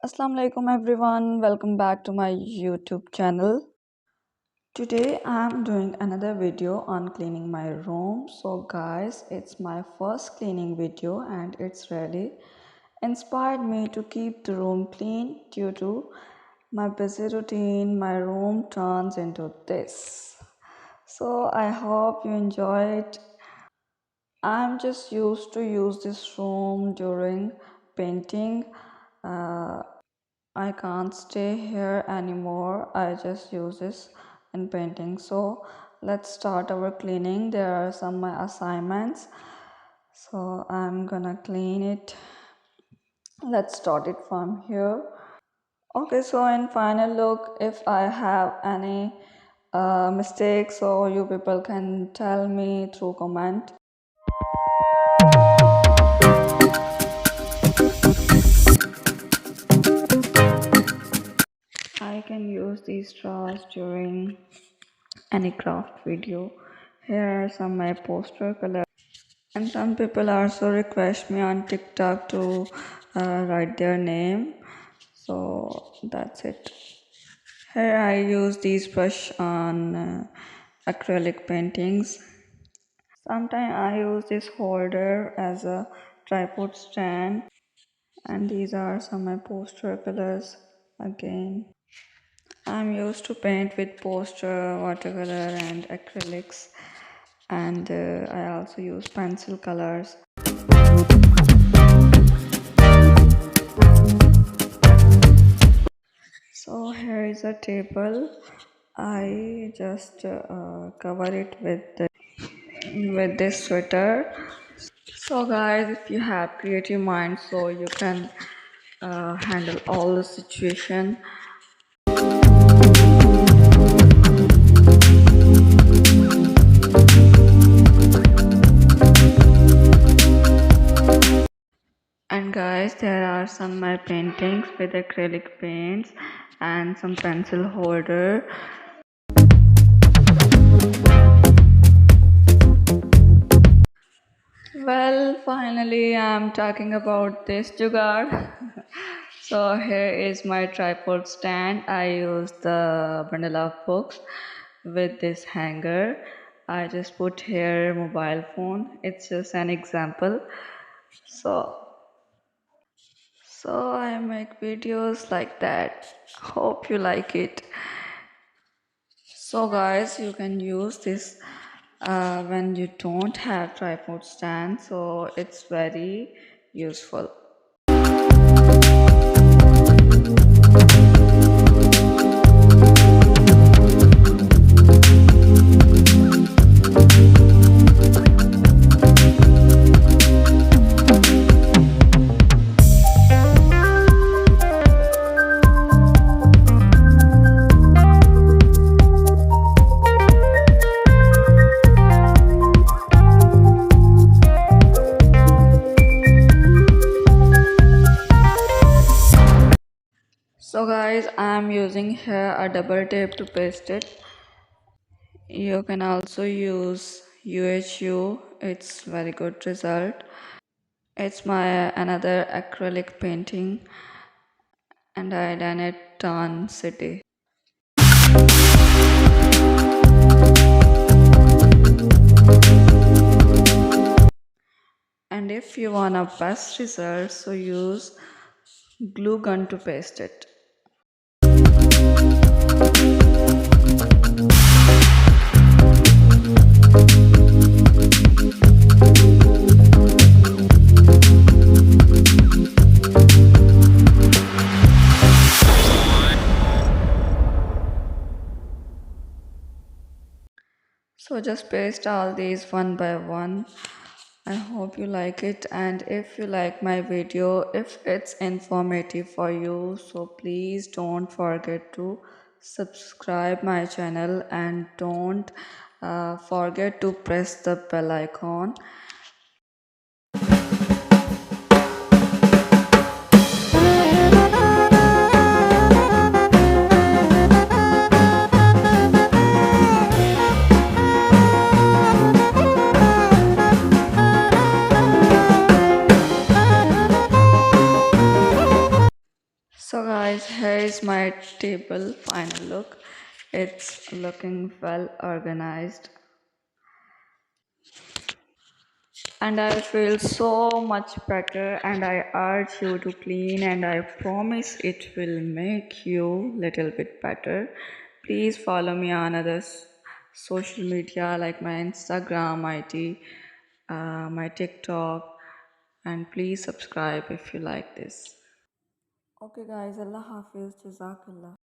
Assalamu alaikum everyone, welcome back to my YouTube channel. Today I'm doing another video on cleaning my room. So guys, it's my first cleaning video and it's really inspired me to keep the room clean. Due to my busy routine, my room turns into this. So I hope you enjoy it. I'm just used to use this room during painting. Uh, I can't stay here anymore. I just use this in painting. So let's start our cleaning. There are some my assignments. So I'm gonna clean it. Let's start it from here. Okay, so in final look, if I have any mistakes, so you people can tell me through comment. I can use these straws during any craft video. Here are some my poster colors, and some people also request me on TikTok to write their name, so that's it. Here I use these brush on acrylic paintings. Sometimes I use this holder as a tripod stand, and these are some my poster colors again. I'm used to paint with poster, watercolor and acrylics, and I also use pencil colors. So here is a table. I just cover it with this sweater. So guys, if you have creative mind, so you can handle all the situation. And guys, there are some my paintings with acrylic paints and some pencil holder. Well, finally I'm talking about this jugaad. So here is my tripod stand. I use the bundle of books with this hanger. I just put here mobile phone. It's just an example. So I make videos like that. Hope you like it. So guys, you can use this when you don't have tripod stand, so it's very useful. So guys, I'm using here a double tape to paste it. You can also use UHU. It's very good result. It's my another acrylic painting, and I done it on city. And if you want a best result, so use glue gun to paste it. So just paste all these one by one. I hope you like it, and if you like my video, if it's informative for you, so please don't forget to subscribe my channel and don't forget to press the bell icon. So guys, here is my table final look. It's looking well organized and I feel so much better, and I urge you to clean, and I promise it will make you little bit better. Please follow me on other social media like my Instagram ID, my TikTok, and please subscribe if you like this. Okay guys, Allah Hafiz, Jazakallah.